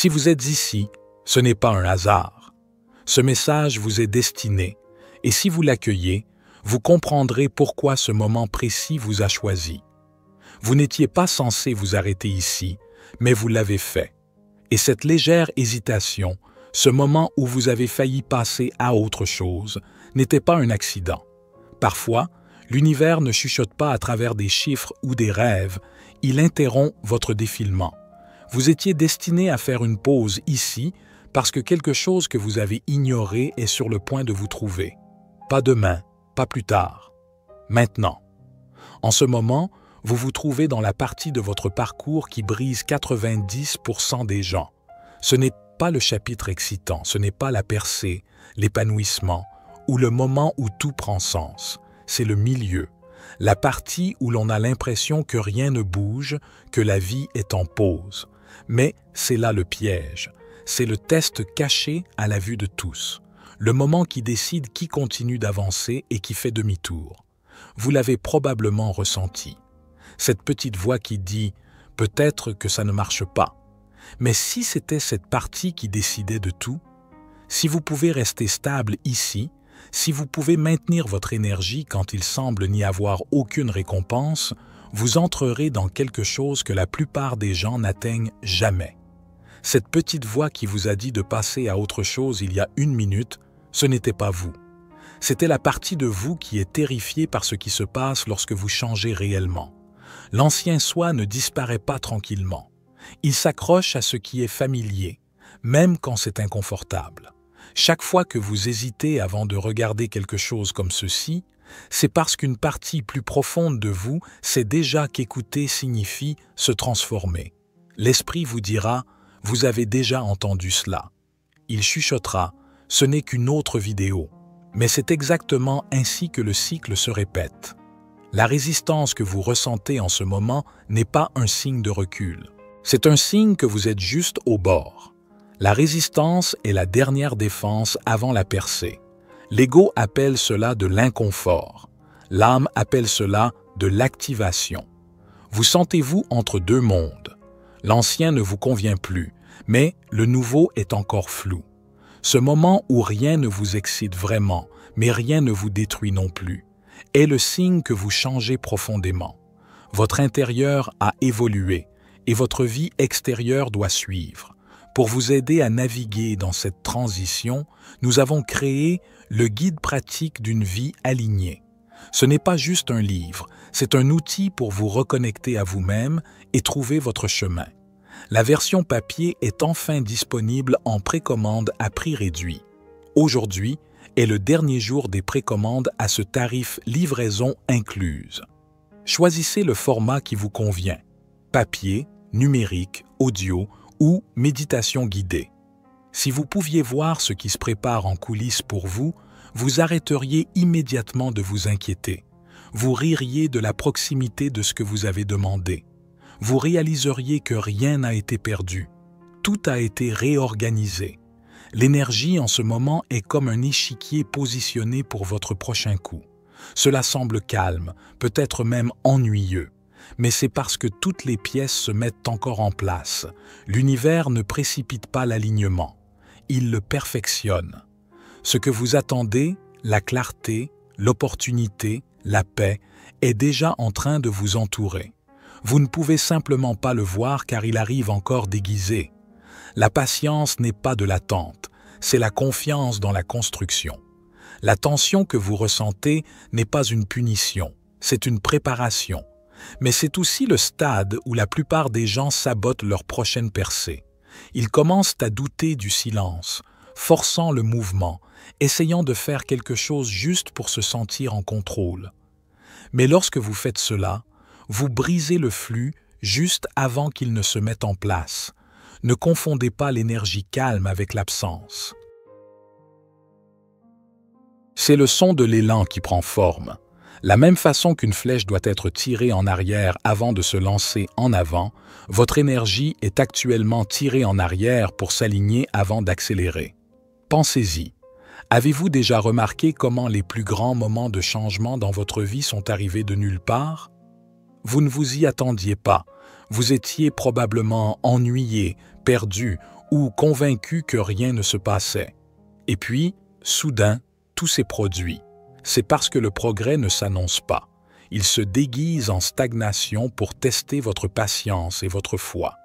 Si vous êtes ici, ce n'est pas un hasard. Ce message vous est destiné, et si vous l'accueillez, vous comprendrez pourquoi ce moment précis vous a choisi. Vous n'étiez pas censé vous arrêter ici, mais vous l'avez fait. Et cette légère hésitation, ce moment où vous avez failli passer à autre chose, n'était pas un accident. Parfois, l'univers ne chuchote pas à travers des chiffres ou des rêves, il interrompt votre défilement. Vous étiez destiné à faire une pause ici parce que quelque chose que vous avez ignoré est sur le point de vous trouver. Pas demain, pas plus tard. Maintenant. En ce moment, vous vous trouvez dans la partie de votre parcours qui brise 90% des gens. Ce n'est pas le chapitre excitant, ce n'est pas la percée, l'épanouissement ou le moment où tout prend sens. C'est le milieu, la partie où l'on a l'impression que rien ne bouge, que la vie est en pause. Mais c'est là le piège, c'est le test caché à la vue de tous, le moment qui décide qui continue d'avancer et qui fait demi-tour. Vous l'avez probablement ressenti. Cette petite voix qui dit « peut-être que ça ne marche pas ». Mais si c'était cette partie qui décidait de tout, si vous pouvez rester stable ici, si vous pouvez maintenir votre énergie quand il semble n'y avoir aucune récompense, vous entrerez dans quelque chose que la plupart des gens n'atteignent jamais. Cette petite voix qui vous a dit de passer à autre chose il y a 1 minute, ce n'était pas vous. C'était la partie de vous qui est terrifiée par ce qui se passe lorsque vous changez réellement. L'ancien soi ne disparaît pas tranquillement. Il s'accroche à ce qui est familier, même quand c'est inconfortable. Chaque fois que vous hésitez avant de regarder quelque chose comme ceci, c'est parce qu'une partie plus profonde de vous sait déjà qu'écouter signifie se transformer. L'esprit vous dira « vous avez déjà entendu cela ». Il chuchotera « ce n'est qu'une autre vidéo ». Mais c'est exactement ainsi que le cycle se répète. La résistance que vous ressentez en ce moment n'est pas un signe de recul. C'est un signe que vous êtes juste au bord. La résistance est la dernière défense avant la percée. L'ego appelle cela de l'inconfort. L'âme appelle cela de l'activation. Vous sentez-vous entre deux mondes. L'ancien ne vous convient plus, mais le nouveau est encore flou. Ce moment où rien ne vous excite vraiment, mais rien ne vous détruit non plus, est le signe que vous changez profondément. Votre intérieur a évolué et votre vie extérieure doit suivre. Pour vous aider à naviguer dans cette transition, nous avons créé le guide pratique d'une vie alignée. Ce n'est pas juste un livre, c'est un outil pour vous reconnecter à vous-même et trouver votre chemin. La version papier est enfin disponible en précommande à prix réduit. Aujourd'hui est le dernier jour des précommandes à ce tarif livraison incluse. Choisissez le format qui vous convient, papier, numérique, audio ou méditation guidée. Si vous pouviez voir ce qui se prépare en coulisses pour vous, vous arrêteriez immédiatement de vous inquiéter. Vous ririez de la proximité de ce que vous avez demandé. Vous réaliseriez que rien n'a été perdu. Tout a été réorganisé. L'énergie en ce moment est comme un échiquier positionné pour votre prochain coup. Cela semble calme, peut-être même ennuyeux. Mais c'est parce que toutes les pièces se mettent encore en place. L'univers ne précipite pas l'alignement. Il le perfectionne. Ce que vous attendez, la clarté, l'opportunité, la paix, est déjà en train de vous entourer. Vous ne pouvez simplement pas le voir car il arrive encore déguisé. La patience n'est pas de l'attente, c'est la confiance dans la construction. La tension que vous ressentez n'est pas une punition, c'est une préparation. Mais c'est aussi le stade où la plupart des gens sabotent leur prochaine percée. Ils commencent à douter du silence, forçant le mouvement, essayant de faire quelque chose juste pour se sentir en contrôle. Mais lorsque vous faites cela, vous brisez le flux juste avant qu'il ne se mette en place. Ne confondez pas l'énergie calme avec l'absence. C'est le son de l'élan qui prend forme. La même façon qu'une flèche doit être tirée en arrière avant de se lancer en avant, votre énergie est actuellement tirée en arrière pour s'aligner avant d'accélérer. Pensez-y. Avez-vous déjà remarqué comment les plus grands moments de changement dans votre vie sont arrivés de nulle part? Vous ne vous y attendiez pas. Vous étiez probablement ennuyé, perdu ou convaincu que rien ne se passait. Et puis, soudain, tout s'est produit. C'est parce que le progrès ne s'annonce pas. Il se déguise en stagnation pour tester votre patience et votre foi.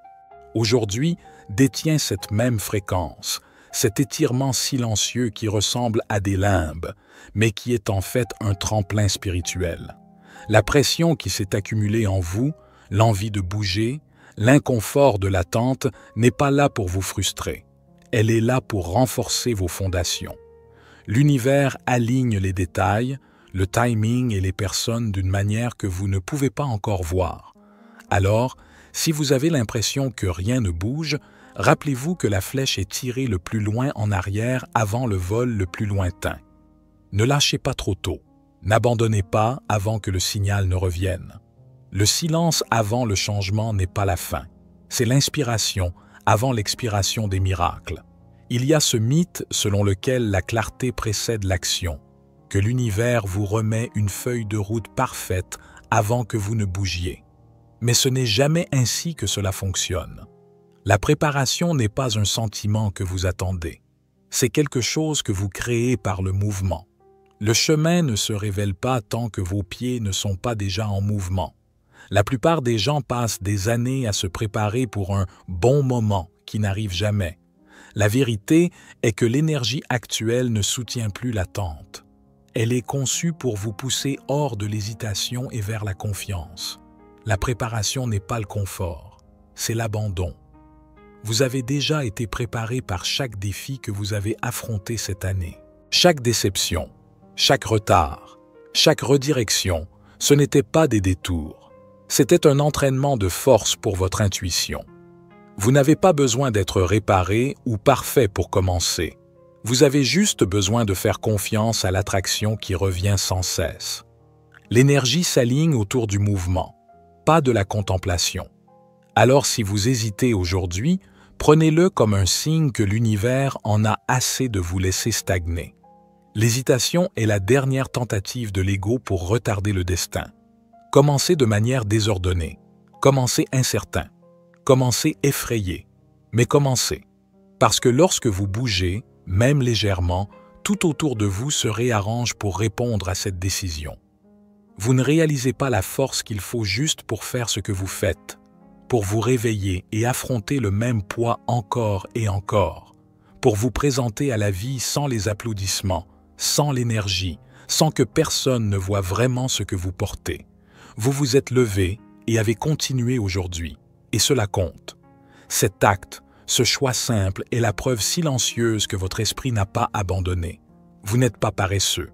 Aujourd'hui, détient cette même fréquence, cet étirement silencieux qui ressemble à des limbes, mais qui est en fait un tremplin spirituel. La pression qui s'est accumulée en vous, l'envie de bouger, l'inconfort de l'attente n'est pas là pour vous frustrer. Elle est là pour renforcer vos fondations. L'univers aligne les détails, le timing et les personnes d'une manière que vous ne pouvez pas encore voir. Alors, si vous avez l'impression que rien ne bouge, rappelez-vous que la flèche est tirée le plus loin en arrière avant le vol le plus lointain. Ne lâchez pas trop tôt. N'abandonnez pas avant que le signal ne revienne. Le silence avant le changement n'est pas la fin. C'est l'inspiration avant l'expiration des miracles. Il y a ce mythe selon lequel la clarté précède l'action, que l'univers vous remet une feuille de route parfaite avant que vous ne bougiez. Mais ce n'est jamais ainsi que cela fonctionne. La préparation n'est pas un sentiment que vous attendez. C'est quelque chose que vous créez par le mouvement. Le chemin ne se révèle pas tant que vos pieds ne sont pas déjà en mouvement. La plupart des gens passent des années à se préparer pour un bon moment qui n'arrive jamais. La vérité est que l'énergie actuelle ne soutient plus l'attente. Elle est conçue pour vous pousser hors de l'hésitation et vers la confiance. La préparation n'est pas le confort, c'est l'abandon. Vous avez déjà été préparé par chaque défi que vous avez affronté cette année. Chaque déception, chaque retard, chaque redirection, ce n'était pas des détours. C'était un entraînement de force pour votre intuition. Vous n'avez pas besoin d'être réparé ou parfait pour commencer. Vous avez juste besoin de faire confiance à l'attraction qui revient sans cesse. L'énergie s'aligne autour du mouvement, pas de la contemplation. Alors si vous hésitez aujourd'hui, prenez-le comme un signe que l'univers en a assez de vous laisser stagner. L'hésitation est la dernière tentative de l'ego pour retarder le destin. Commencez de manière désordonnée, commencez incertain, commencez effrayé, mais commencez. Parce que lorsque vous bougez, même légèrement, tout autour de vous se réarrange pour répondre à cette décision. Vous ne réalisez pas la force qu'il faut juste pour faire ce que vous faites, pour vous réveiller et affronter le même poids encore et encore, pour vous présenter à la vie sans les applaudissements, sans l'énergie, sans que personne ne voie vraiment ce que vous portez. Vous vous êtes levé et avez continué aujourd'hui, et cela compte. Cet acte, ce choix simple est la preuve silencieuse que votre esprit n'a pas abandonné. Vous n'êtes pas paresseux.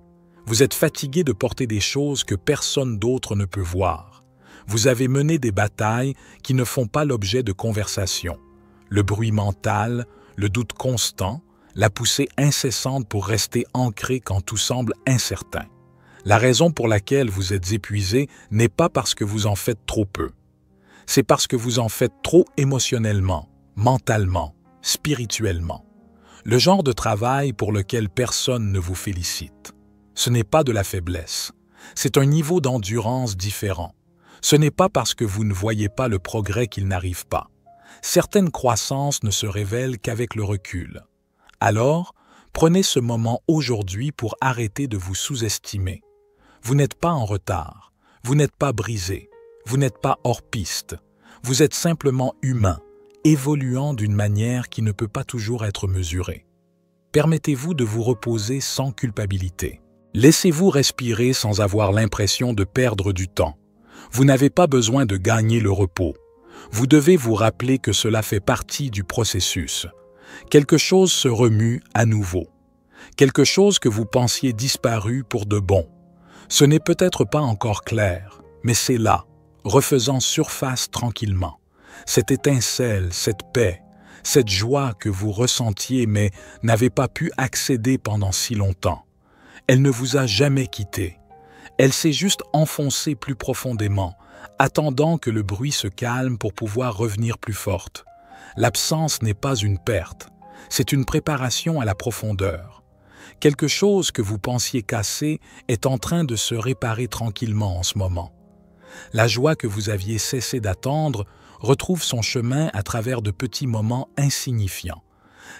Vous êtes fatigué de porter des choses que personne d'autre ne peut voir. Vous avez mené des batailles qui ne font pas l'objet de conversation. Le bruit mental, le doute constant, la poussée incessante pour rester ancré quand tout semble incertain. La raison pour laquelle vous êtes épuisé n'est pas parce que vous en faites trop peu. C'est parce que vous en faites trop émotionnellement, mentalement, spirituellement. Le genre de travail pour lequel personne ne vous félicite. Ce n'est pas de la faiblesse. C'est un niveau d'endurance différent. Ce n'est pas parce que vous ne voyez pas le progrès qu'il n'arrive pas. Certaines croissances ne se révèlent qu'avec le recul. Alors, prenez ce moment aujourd'hui pour arrêter de vous sous-estimer. Vous n'êtes pas en retard, vous n'êtes pas brisé, vous n'êtes pas hors piste. Vous êtes simplement humain, évoluant d'une manière qui ne peut pas toujours être mesurée. Permettez-vous de vous reposer sans culpabilité. Laissez-vous respirer sans avoir l'impression de perdre du temps. Vous n'avez pas besoin de gagner le repos. Vous devez vous rappeler que cela fait partie du processus. Quelque chose se remue à nouveau. Quelque chose que vous pensiez disparu pour de bon. Ce n'est peut-être pas encore clair, mais c'est là, refaisant surface tranquillement. Cette étincelle, cette paix, cette joie que vous ressentiez mais n'avez pas pu accéder pendant si longtemps. Elle ne vous a jamais quitté. Elle s'est juste enfoncée plus profondément, attendant que le bruit se calme pour pouvoir revenir plus forte. L'absence n'est pas une perte, c'est une préparation à la profondeur. Quelque chose que vous pensiez casser est en train de se réparer tranquillement en ce moment. La joie que vous aviez cessé d'attendre retrouve son chemin à travers de petits moments insignifiants,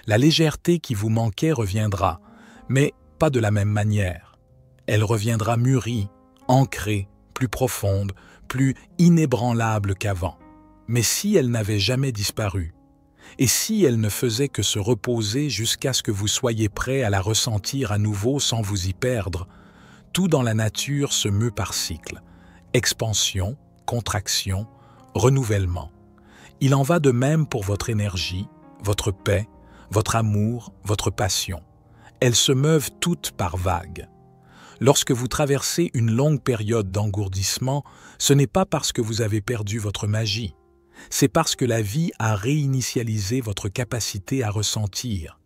La légèreté qui vous manquait reviendra, mais pas de la même manière. Elle reviendra mûrie, ancrée, plus profonde, plus inébranlable qu'avant. Mais si elle n'avait jamais disparu, et si elle ne faisait que se reposer jusqu'à ce que vous soyez prêt à la ressentir à nouveau sans vous y perdre, tout dans la nature se meut par cycle. Expansion, contraction, renouvellement. Il en va de même pour votre énergie, votre paix, votre amour, votre passion. Elles se meuvent toutes par vagues. Lorsque vous traversez une longue période d'engourdissement, ce n'est pas parce que vous avez perdu votre magie. C'est parce que la vie a réinitialisé votre capacité à ressentir.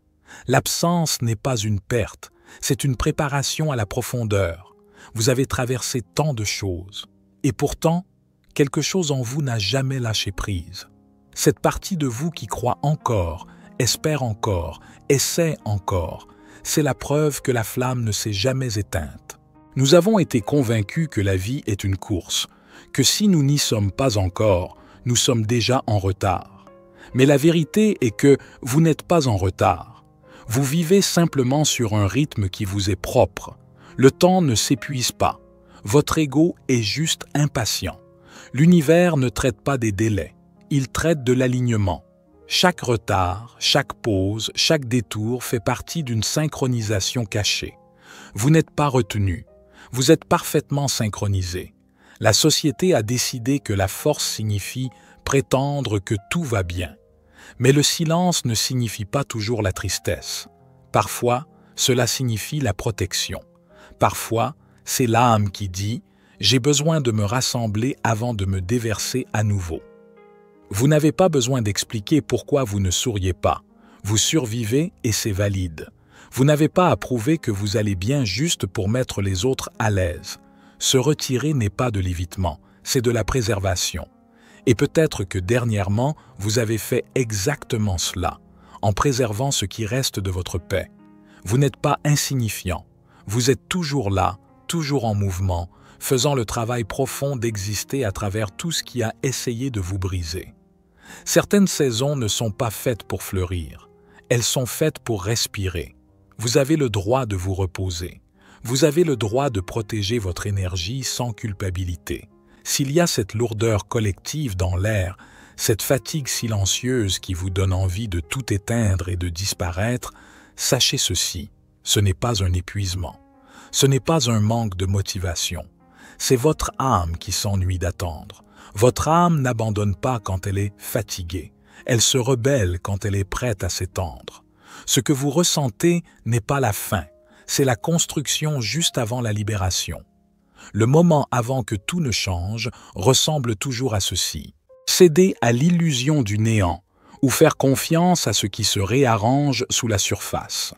L'absence n'est pas une perte, c'est une préparation à la profondeur. Vous avez traversé tant de choses. Et pourtant, quelque chose en vous n'a jamais lâché prise. Cette partie de vous qui croit encore, espère encore, essaie encore, c'est la preuve que la flamme ne s'est jamais éteinte. Nous avons été convaincus que la vie est une course, que si nous n'y sommes pas encore, nous sommes déjà en retard. Mais la vérité est que vous n'êtes pas en retard. Vous vivez simplement sur un rythme qui vous est propre. Le temps ne s'épuise pas. Votre ego est juste impatient. L'univers ne traite pas des délais, il traite de l'alignement. Chaque retard, chaque pause, chaque détour fait partie d'une synchronisation cachée. Vous n'êtes pas retenu, vous êtes parfaitement synchronisé. La société a décidé que la force signifie prétendre que tout va bien. Mais le silence ne signifie pas toujours la tristesse. Parfois, cela signifie la protection. Parfois, c'est l'âme qui dit « J'ai besoin de me rassembler avant de me déverser à nouveau ». Vous n'avez pas besoin d'expliquer pourquoi vous ne souriez pas. Vous survivez et c'est valide. Vous n'avez pas à prouver que vous allez bien juste pour mettre les autres à l'aise. Se retirer n'est pas de l'évitement, c'est de la préservation. Et peut-être que dernièrement, vous avez fait exactement cela, en préservant ce qui reste de votre paix. Vous n'êtes pas insignifiant. Vous êtes toujours là, toujours en mouvement, faisant le travail profond d'exister à travers tout ce qui a essayé de vous briser. Certaines saisons ne sont pas faites pour fleurir. Elles sont faites pour respirer. Vous avez le droit de vous reposer. Vous avez le droit de protéger votre énergie sans culpabilité. S'il y a cette lourdeur collective dans l'air, cette fatigue silencieuse qui vous donne envie de tout éteindre et de disparaître, sachez ceci, ce n'est pas un épuisement. Ce n'est pas un manque de motivation. C'est votre âme qui s'ennuie d'attendre. Votre âme n'abandonne pas quand elle est fatiguée. Elle se rebelle quand elle est prête à s'étendre. Ce que vous ressentez n'est pas la fin, c'est la construction juste avant la libération. Le moment avant que tout ne change ressemble toujours à ceci. Céder à l'illusion du néant ou faire confiance à ce qui se réarrange sous la surface.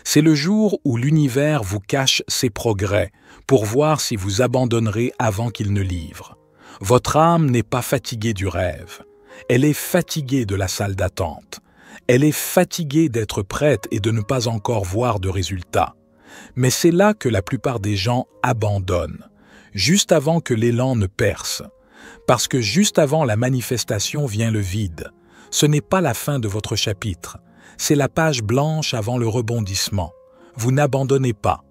C'est le jour où l'univers vous cache ses progrès pour voir si vous abandonnerez avant qu'il ne livre. Votre âme n'est pas fatiguée du rêve. Elle est fatiguée de la salle d'attente. Elle est fatiguée d'être prête et de ne pas encore voir de résultats. Mais c'est là que la plupart des gens abandonnent, juste avant que l'élan ne perce. Parce que juste avant la manifestation vient le vide. Ce n'est pas la fin de votre chapitre. C'est la page blanche avant le rebondissement. Vous n'abandonnez pas.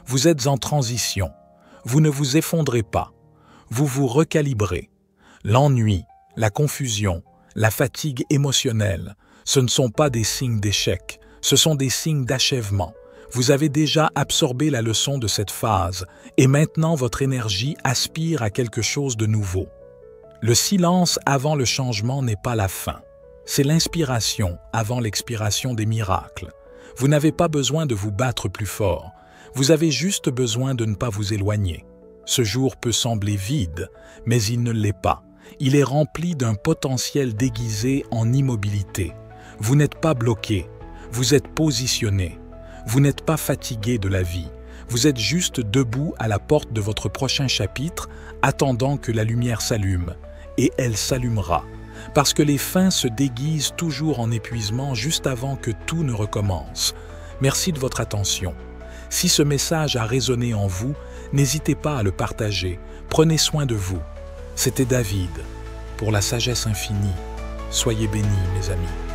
Vous êtes en transition. Vous ne vous effondrez pas. Vous vous recalibrez. L'ennui, la confusion, la fatigue émotionnelle, ce ne sont pas des signes d'échec, ce sont des signes d'achèvement. Vous avez déjà absorbé la leçon de cette phase et maintenant votre énergie aspire à quelque chose de nouveau. Le silence avant le changement n'est pas la fin. C'est l'inspiration avant l'expiration des miracles. Vous n'avez pas besoin de vous battre plus fort. Vous avez juste besoin de ne pas vous éloigner. Ce jour peut sembler vide, mais il ne l'est pas. Il est rempli d'un potentiel déguisé en immobilité. Vous n'êtes pas bloqué, vous êtes positionné. Vous n'êtes pas fatigué de la vie. Vous êtes juste debout à la porte de votre prochain chapitre, attendant que la lumière s'allume. Et elle s'allumera. Parce que les fins se déguisent toujours en épuisement juste avant que tout ne recommence. Merci de votre attention. Si ce message a résonné en vous, n'hésitez pas à le partager. Prenez soin de vous. C'était David, pour la sagesse infinie. Soyez bénis, mes amis.